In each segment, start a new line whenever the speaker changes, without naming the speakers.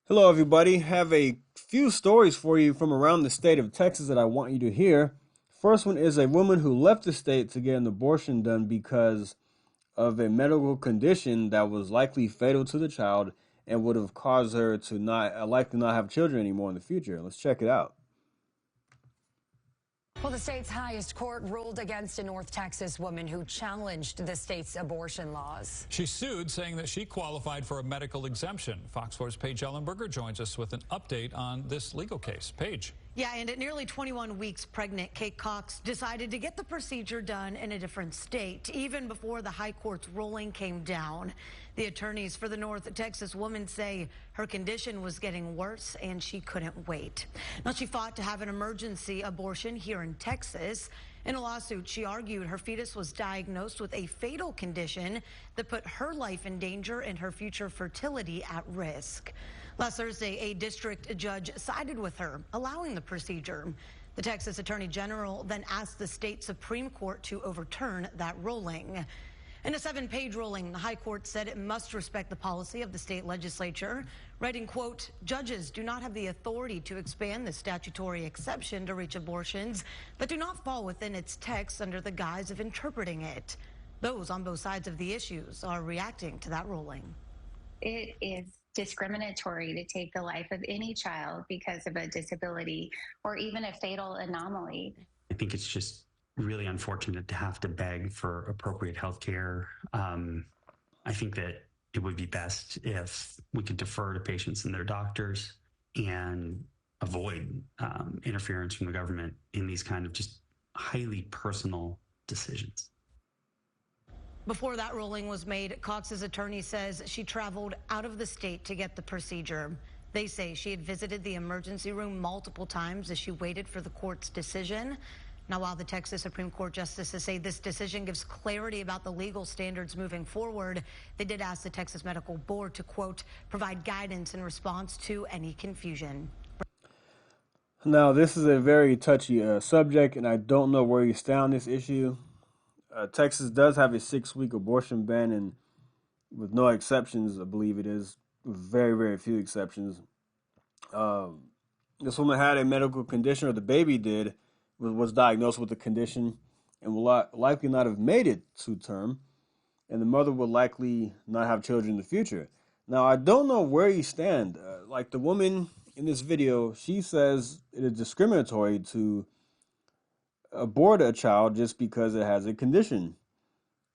Hello, everybody. Have a few stories for you from around the state of Texas that I want you to hear. First one is a woman who left the state to get an abortion done because of a medical condition that was likely fatal to the child and would have caused her to not likely not have children anymore in the future. Let's check it out.
Well, the state's highest court ruled against a North Texas woman who challenged the state's abortion laws.
She sued, saying that she qualified for a medical exemption. Fox 4's Paige Ellenberger joins us with an update on this legal case. Paige.
Yeah, and at nearly 21 weeks pregnant, Kate Cox decided to get the procedure done in a different state, even before the high court's ruling came down. The attorneys for the North Texas woman say her condition was getting worse and she couldn't wait. Now, she fought to have an emergency abortion here in Texas. In a lawsuit, she argued her fetus was diagnosed with a fatal condition that put her life in danger and her future fertility at risk. Last Thursday, a district judge sided with her, allowing the procedure. The Texas Attorney General then asked the state Supreme Court to overturn that ruling. In a 7-page ruling, the High Court said it must respect the policy of the state legislature, writing, quote, "Judges do not have the authority to expand the statutory exception to reach abortions that do not fall within its text under the guise of interpreting it." Those on both sides of the issues are reacting to that ruling.
It is discriminatory to take the life of any child because of a disability or even a fatal anomaly.
I think it's just really unfortunate to have to beg for appropriate health care. I think that it would be best if we could defer to patients and their doctors and avoid interference from the government in these kind of just highly personal decisions.
Before that ruling was made, Cox's attorney says she traveled out of the state to get the procedure. They say she had visited the emergency room multiple times as she waited for the court's decision. Now, while the Texas Supreme Court justices say this decision gives clarity about the legal standards moving forward, they did ask the Texas Medical Board to, quote, "provide guidance in response to any confusion."
Now, this is a very touchy subject, and I don't know where you stand on this issue. Texas does have a 6-week abortion ban, and with no exceptions, I believe it is, very, very few exceptions. This woman had a medical condition, or the baby did, was diagnosed with the condition, and will likely not have made it to term, and the mother will likely not have children in the future. Now, I don't know where you stand. Like the woman in this video, she says it is discriminatory to abort a child just because it has a condition,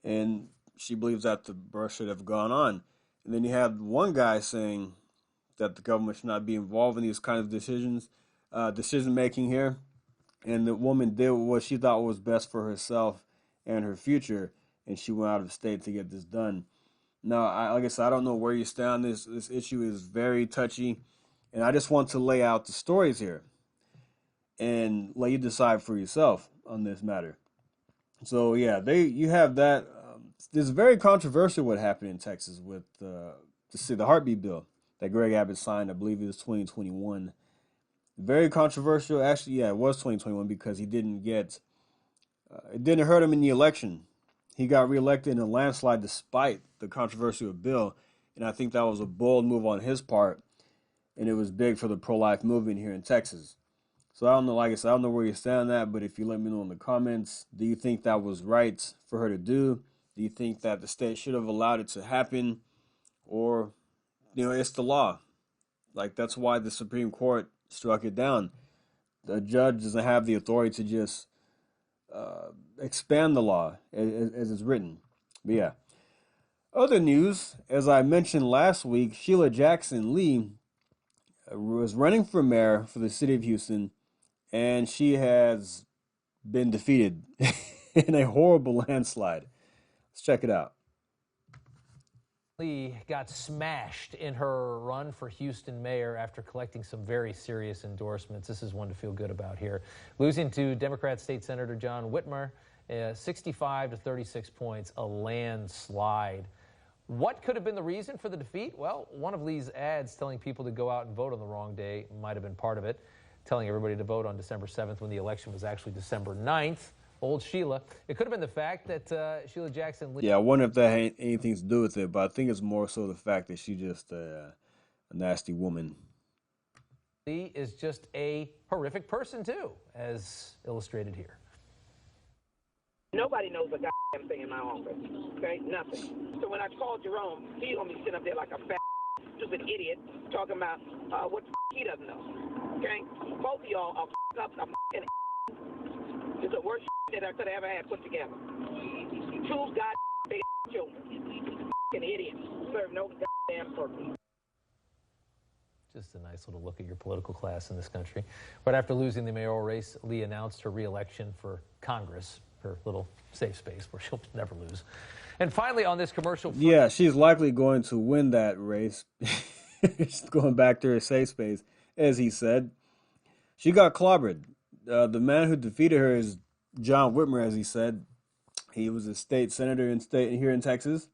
and she believes that the birth should have gone on. And then you have one guy saying that the government should not be involved in these kind of decision making here, and the woman did what she thought was best for herself and her future, and she went out of state to get this done. Now, like I said, I don't know where you stand on this. This issue is very touchy, and I just want to lay out the stories here and let you decide for yourself on this matter. So yeah, you have that. This is very controversial what happened in Texas with the heartbeat bill that Greg Abbott signed. I believe it was 2021. Very controversial. Actually, yeah, it was 2021 because he didn't get. It didn't hurt him in the election. He got reelected in a landslide despite the controversial bill, and I think that was a bold move on his part, and it was big for the pro-life movement here in Texas. So I don't know, like I said, I don't know where you stand on that, but if you let me know in the comments, do you think that was right for her to do? Do you think that the state should have allowed it to happen? Or, it's the law. Like, that's why the Supreme Court struck it down. The judge doesn't have the authority to just expand the law as it's written. But yeah. Other news, as I mentioned last week, Sheila Jackson Lee was running for mayor for the city of Houston, and she has been defeated in a horrible landslide. Let's check it out.
Lee got smashed in her run for Houston mayor after collecting some very serious endorsements. This is one to feel good about here. Losing to Democrat State Senator John Whitmer, 65 to 36 points, a landslide. What could have been the reason for the defeat? Well, one of Lee's ads telling people to go out and vote on the wrong day might have been part of it, telling everybody to vote on December 7th when the election was actually December 9th. Old Sheila. It could have been the fact that Sheila Jackson Lee.
Yeah, I wonder if that had anything to do with it, but I think it's more so the fact that she just, I a nasty woman.
He is just a horrific person, too, as illustrated here.
Nobody knows a goddamn thing in my office, okay? Nothing. So when I called Jerome, he's going to be sitting up there like a fat, stupid idiot talking about what he doesn't know, okay? Both of y'all are up a fucking It's the worst that I could have ever had put together. Two goddamn big children. Fucking idiots. Serve no goddamn purpose.
Just a nice little look at your political class in this country. But after losing the mayoral race, Lee announced her re-election for Congress, her little safe space where she'll never lose. And finally, on this commercial...
Yeah, she's likely going to win that race. She's going back to her safe space, as he said. She got clobbered. The man who defeated her is John Whitmer, as he said. He was a state senator here in Texas.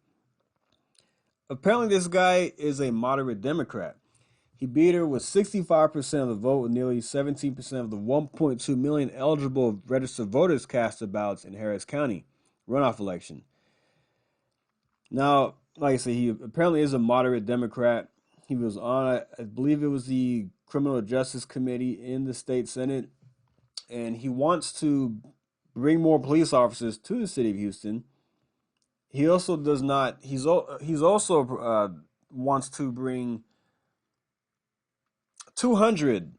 Apparently, this guy is a moderate Democrat. He beat her with 65% of the vote, with nearly 17% of the 1.2 million eligible registered voters cast their ballots in Harris County runoff election. Now, like I said, he apparently is a moderate Democrat. He was on, I believe it was the Criminal Justice Committee in the state Senate, and he wants to bring more police officers to the city of Houston. He also does not. He's also wants to bring 200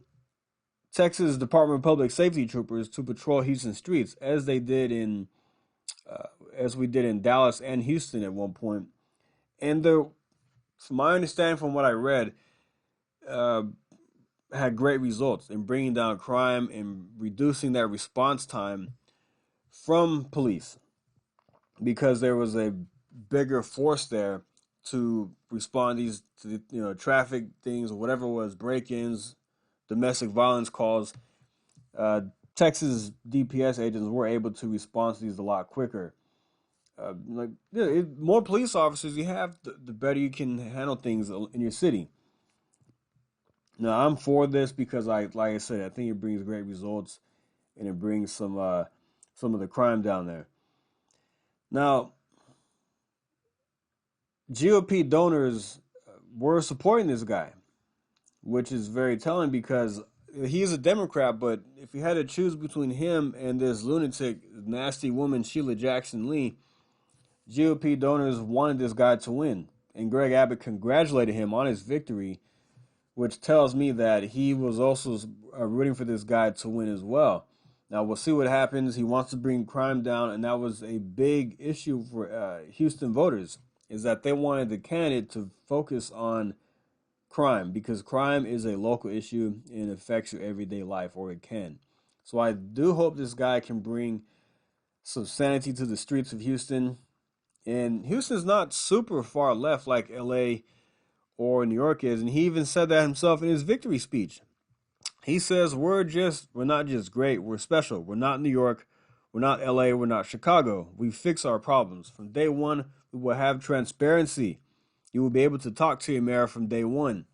Texas Department of Public Safety troopers to patrol Houston streets, as we did in Dallas and Houston at one point. And from my understanding, from what I read, had great results in bringing down crime and reducing that response time from police, because there was a bigger force there to respond to traffic things or whatever it was, break-ins, domestic violence calls. Texas DPS agents were able to respond to these a lot quicker. More police officers you have, the better you can handle things in your city. Now, I'm for this because, like I said, I think it brings great results, and it brings some of the crime down there. Now, GOP donors were supporting this guy, which is very telling because he's a Democrat, but if you had to choose between him and this lunatic, nasty woman, Sheila Jackson Lee, GOP donors wanted this guy to win. And Greg Abbott congratulated him on his victory, which tells me that he was also rooting for this guy to win as well. Now, we'll see what happens. He wants to bring crime down, and that was a big issue for Houston voters, is that they wanted the candidate to focus on crime, because crime is a local issue and affects your everyday life, or it can. So I do hope this guy can bring some sanity to the streets of Houston. And Houston's not super far left like LA or New York is, and he even said that himself in his victory speech. He says, we're not just great, we're special. We're not New York, we're not LA, we're not Chicago. We fix our problems. From day one, we will have transparency. You will be able to talk to your mayor from day one.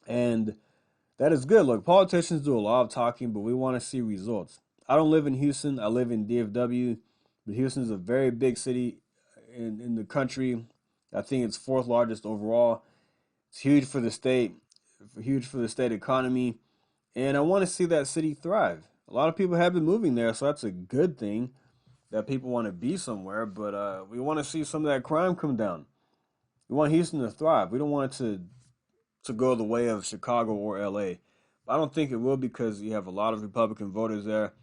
And that is good. Look, politicians do a lot of talking, but we want to see results. I don't live in Houston. I live in DFW, but Houston is a very big city in the country. I think it's fourth largest overall. It's huge for the state, huge for the state economy. And I want to see that city thrive. A lot of people have been moving there, so that's a good thing that people want to be somewhere. But we want to see some of that crime come down. We want Houston to thrive. We don't want it to go the way of Chicago or LA. I don't think it will, because you have a lot of Republican voters there.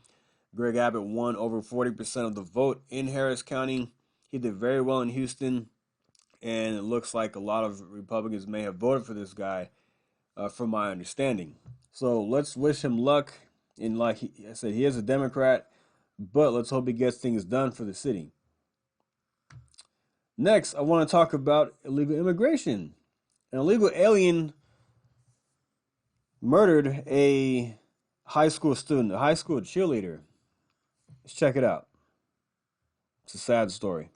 Greg Abbott won over 40% of the vote in Harris County. He did very well in Houston, and it looks like a lot of Republicans may have voted for this guy, from my understanding. So let's wish him luck. And like I said, he is a Democrat, but let's hope he gets things done for the city. Next, I want to talk about illegal immigration. An illegal alien murdered a high school student, a high school cheerleader. Let's check it out. It's a sad story.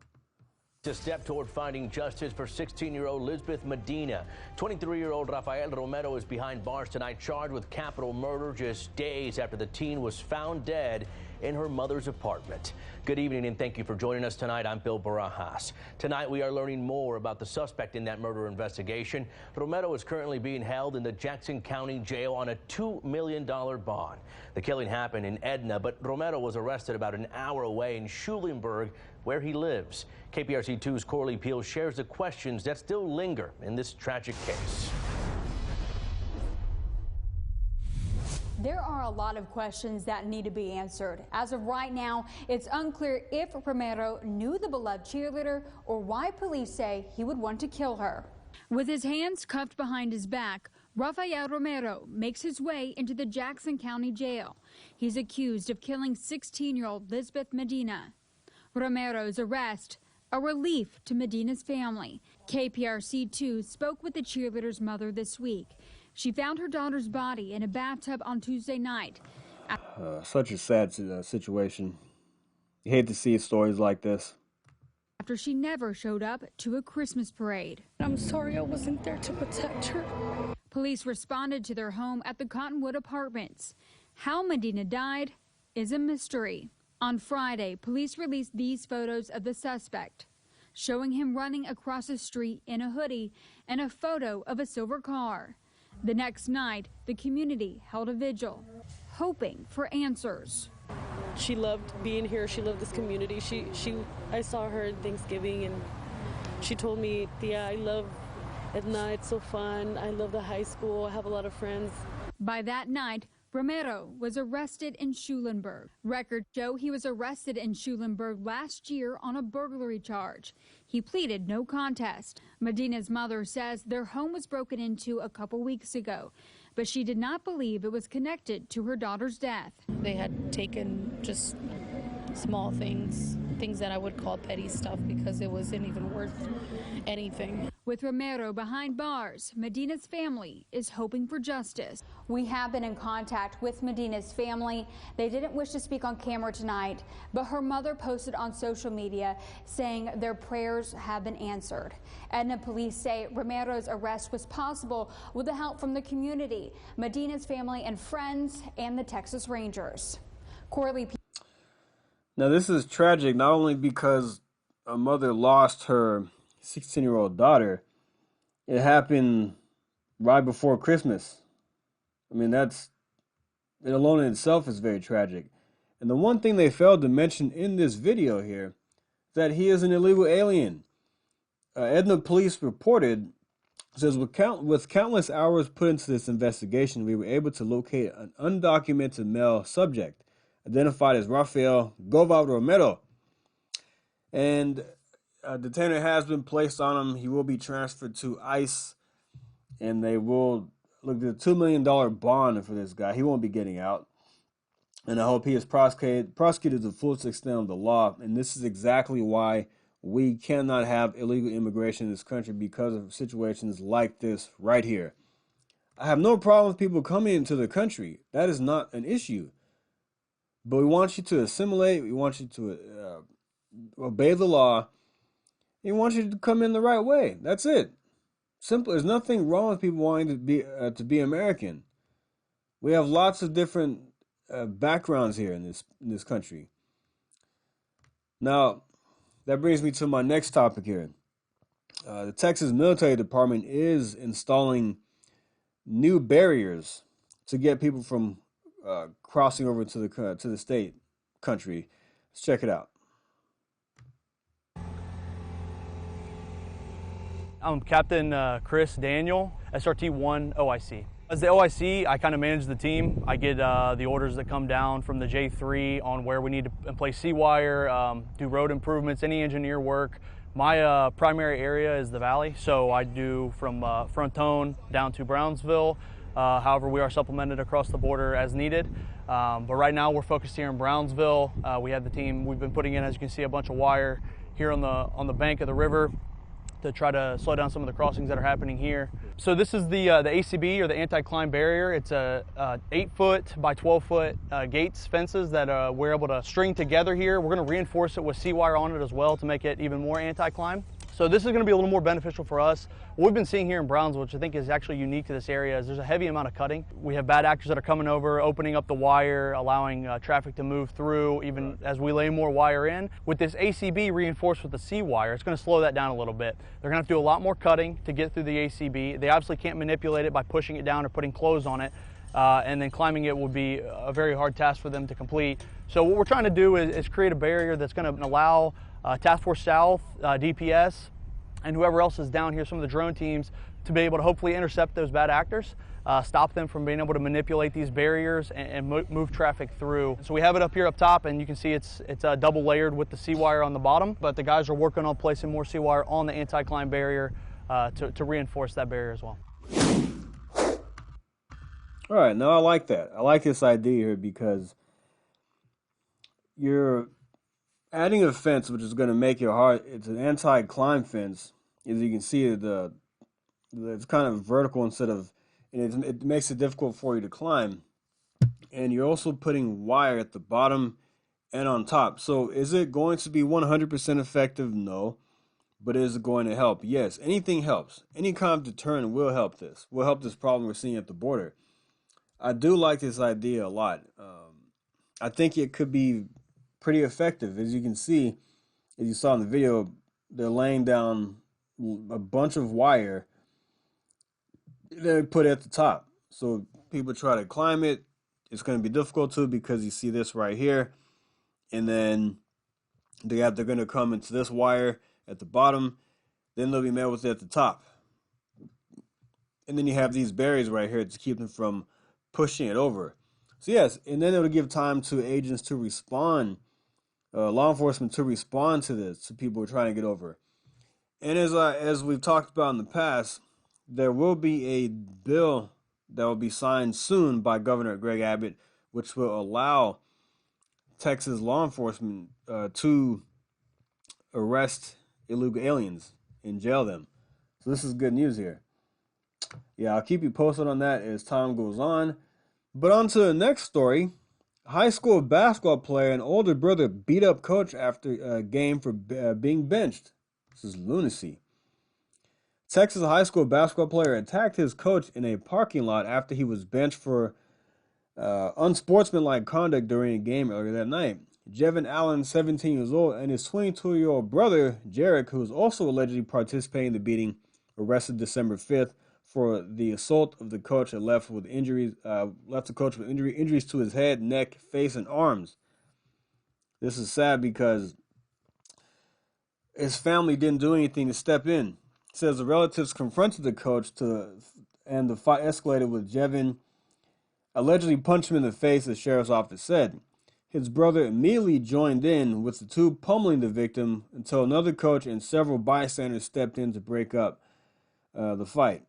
A step toward finding justice for 16-year-old Lisbeth Medina. 23-year-old Rafael Romero is behind bars tonight, charged with capital murder just days after the teen was found dead in her mother's apartment. Good evening and thank you for joining us tonight. I'm Bill Barajas. Tonight we are learning more about the suspect in that murder investigation. Romero is currently being held in the Jackson County Jail on a $2 million bond. The killing happened in Edna, but Romero was arrested about an hour away in Schulenburg, where he lives. KPRC 2's Corley Peel shares the questions that still linger in this tragic case.
There are a lot of questions that need to be answered. As of right now, it's unclear if Romero knew the beloved cheerleader or why police say he would want to kill her. With his hands cuffed behind his back, Rafael Romero makes his way into the Jackson County Jail. He's accused of killing 16-year-old Lisbeth Medina. Romero's arrest, a relief to Medina's family. KPRC2 spoke with the cheerleader's mother this week. She found her daughter's body in a bathtub on Tuesday night.
Such a sad situation. You hate to see stories like this.
After she never showed up to a Christmas parade.
I'm sorry I wasn't there to protect her.
Police responded to their home at the Cottonwood Apartments. How Medina died is a mystery. On Friday, police released these photos of the suspect, showing him running across the street in a hoodie and a photo of a silver car. The next night, the community held a vigil, hoping for answers.
She loved being here. She loved this community. I saw her at Thanksgiving, and she told me, "Yeah, I love Edna. It's so fun. I love the high school. I have a lot of friends."
By that night, Romero was arrested in Schulenburg. Records show he was arrested in Schulenburg last year on a burglary charge. He pleaded no contest. Medina's mother says their home was broken into a couple weeks ago, but she did not believe it was connected to her daughter's death.
They had taken just small things that I would call petty stuff because it wasn't even worth anything.
With Romero behind bars, Medina's family is hoping for justice. We have been in contact with Medina's family. They didn't wish to speak on camera tonight, but her mother posted on social media saying their prayers have been answered. Edna police say Romero's arrest was possible with the help from the community, Medina's family and friends, and the Texas Rangers. Corley.
Now, this is tragic not only because a mother lost her 16-year-old daughter. It happened right before Christmas. I mean, it alone in itself is very tragic. And the one thing they failed to mention in this video here is that he is an illegal alien. Edna police reported, says, with countless hours put into this investigation, we were able to locate an undocumented male subject identified as Rafael Goval Romero. And a detainer has been placed on him. He will be transferred to ICE, and they will look at a $2 million bond for this guy. He won't be getting out. And I hope he is prosecuted to the fullest extent of the law. And this is exactly why we cannot have illegal immigration in this country, because of situations like this right here. I have no problem with people coming into the country. That is not an issue. But we want you to assimilate. We want you to obey the law. We want you to come in the right way. That's it. Simple. There's nothing wrong with people wanting to be American. We have lots of different backgrounds here in this country. Now, that brings me to my next topic here. The Texas Military Department is installing new barriers to get people from crossing over to the state country. Let's check it out.
I'm Captain Chris Daniel, SRT-1 OIC. As the OIC, I kind of manage the team. I get the orders that come down from the J3 on where we need to place sea-wire, do road improvements, any engineer work. My primary area is the valley, so I do from Frontone down to Brownsville. However, we are supplemented across the border as needed. But right now we're focused here in Brownsville. We have the team, we've been putting in, as you can see, a bunch of wire here on the bank of the river to try to slow down some of the crossings that are happening here. So this is the ACB, or the anti-climb barrier. It's a 8-foot by 12-foot gates, fences that we're able to string together here. We're going to reinforce it with sea wire on it as well to make it even more anti-climb. So this is going to be a little more beneficial for us. What we've been seeing here in Brownsville, which I think is actually unique to this area, is there's a heavy amount of cutting. We have bad actors that are coming over, opening up the wire, allowing traffic to move through, even as we lay more wire in. With this ACB reinforced with the C wire, it's going to slow that down a little bit. They're going to have to do a lot more cutting to get through the ACB. They obviously can't manipulate it by pushing it down or putting clothes on it. And then climbing it would be a very hard task for them to complete. So what we're trying to do is create a barrier that's going to allow Task Force South, DPS, and whoever else is down here, some of the drone teams, to be able to hopefully intercept those bad actors, stop them from being able to manipulate these barriers and move traffic through. So we have it up here up top, and you can see it's double layered with the C-wire on the bottom, but the guys are working on placing more C-wire on the anti-climb barrier to reinforce that barrier as well.
All right, now I like that. I like this idea here because you're adding a fence which is going to make it hard. It's an anti-climb fence. As you can see, it's kind of vertical instead of, and it makes it difficult for you to climb. And you're also putting wire at the bottom and on top. So is it going to be 100% effective? No. But is it going to help? Yes. Anything helps. Any kind of deterrent will help this. Will help this problem we're seeing at the border. I do like this idea a lot. I think it could be pretty effective. As you can see, as you saw in the video, they're laying down a bunch of wire. They put it at the top. So people try to climb it. It's going to be difficult too because you see this right here. And then they're going to come into this wire at the bottom. Then they'll be met with it at the top. And then you have these barriers right here to keep them from pushing it over. So yes, and then it'll give time to agents to respond, law enforcement to respond to this, to people who are trying to get over. And as we've talked about in the past, there will be a bill that will be signed soon by Governor Greg Abbott, which will allow Texas law enforcement to arrest illegal aliens and jail them. So this is good news here. Yeah, I'll keep you posted on that as time goes on. But on to the next story. High school basketball player and older brother beat up coach after a game for being benched. This is lunacy. Texas high school basketball player attacked his coach in a parking lot after he was benched for unsportsmanlike conduct during a game earlier that night. Jevin Allen, 17 years old, and his 22-year-old brother, Jarek, who was also allegedly participating in the beating, arrested December 5th for the assault of the coach that left the coach with injuries to his head, neck, face, and arms. This is sad because his family didn't do anything to step in. It says the relatives confronted the coach and the fight escalated with Jevin allegedly punched him in the face, the sheriff's office said. His brother immediately joined in, with the two pummeling the victim until another coach and several bystanders stepped in to break up the fight.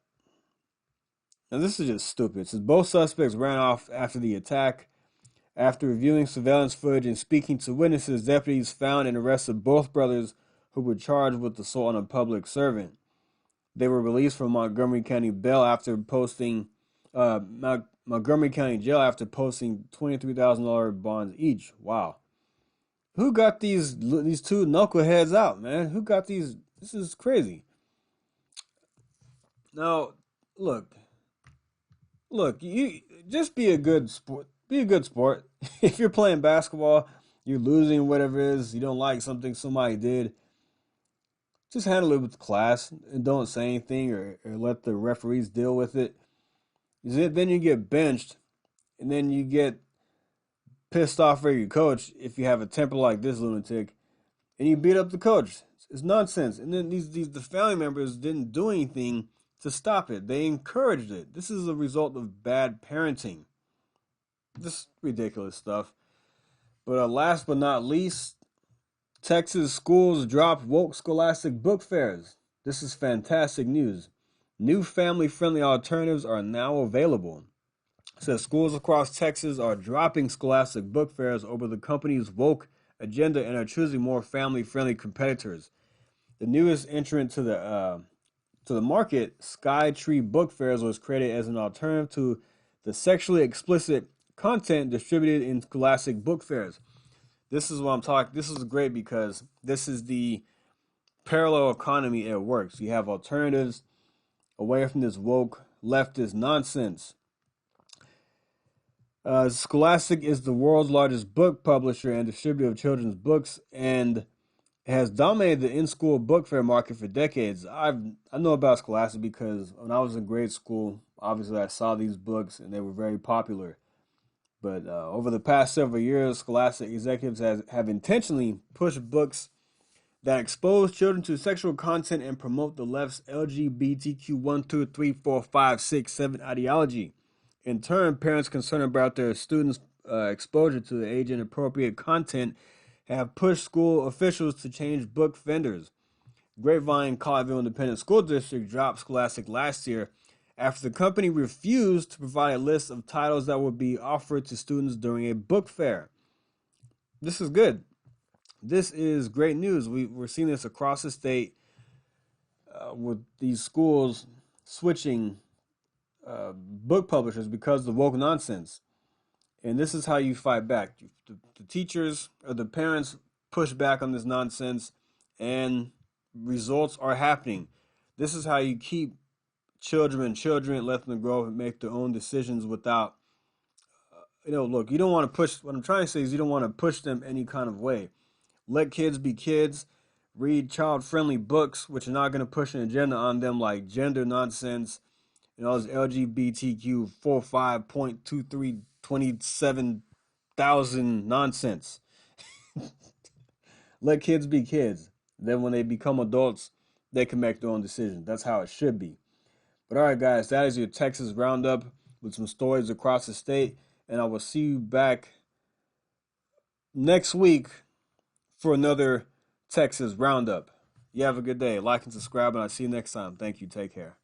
Now, this is just stupid. It says both suspects ran off after the attack. After reviewing surveillance footage and speaking to witnesses, deputies found and arrested both brothers who were charged with assault on a public servant. They were released from Montgomery County jail after posting $23,000 bonds each. Wow. Who got these two knuckleheads out, man? Who got these? This is crazy. Now, look, you just be a good sport. Be a good sport. If you're playing basketball, you're losing, whatever it is, you don't like something somebody did, just handle it with class and don't say anything or let the referees deal with it. Then you get benched, and then you get pissed off at your coach if you have a temper like this lunatic, and you beat up the coach. It's nonsense. And then the family members didn't do anything to stop it. They encouraged it. This is a result of bad parenting. This ridiculous stuff. But last but not least, Texas schools dropped woke Scholastic book fairs. This is fantastic news. New family-friendly alternatives are now available. It says schools across Texas are dropping Scholastic book fairs over the company's woke agenda and are choosing more family-friendly competitors. The newest entrant to the market, Sky Tree Book Fairs, was created as an alternative to the sexually explicit content distributed in Scholastic book fairs. This is what I'm talking. This is great because this is the parallel economy at work. So you have alternatives away from this woke leftist nonsense. Scholastic is the world's largest book publisher and distributor of children's books, and has dominated the in-school book fair market for decades. I know about Scholastic because when I was in grade school, obviously I saw these books and they were very popular. But over the past several years, Scholastic executives have intentionally pushed books that expose children to sexual content and promote the left's LGBTQ 1, 2, 3, 4, 5, 6, 7 ideology. In turn, parents concerned about their students' exposure to the age-inappropriate content have pushed school officials to change book vendors. Grapevine Colleyville Independent School District dropped Scholastic last year after the company refused to provide a list of titles that would be offered to students during a book fair. This is good. This is great news. We're seeing this across the state with these schools switching book publishers because of the woke nonsense. And this is how you fight back. The teachers or the parents push back on this nonsense, and results are happening. This is how you keep children, let them grow and make their own decisions without, look, you don't want to push, what I'm trying to say is you don't want to push them any kind of way. Let kids be kids. Read child-friendly books, which are not going to push an agenda on them like gender nonsense, all this LGBTQ 45.2327,000 nonsense. Let kids be kids. Then when they become adults, they can make their own decisions. That's how it should be. But all right, guys, that is your Texas Roundup with some stories across the state. And I will see you back next week for another Texas Roundup. You have a good day. Like and subscribe, and I'll see you next time. Thank you. Take care.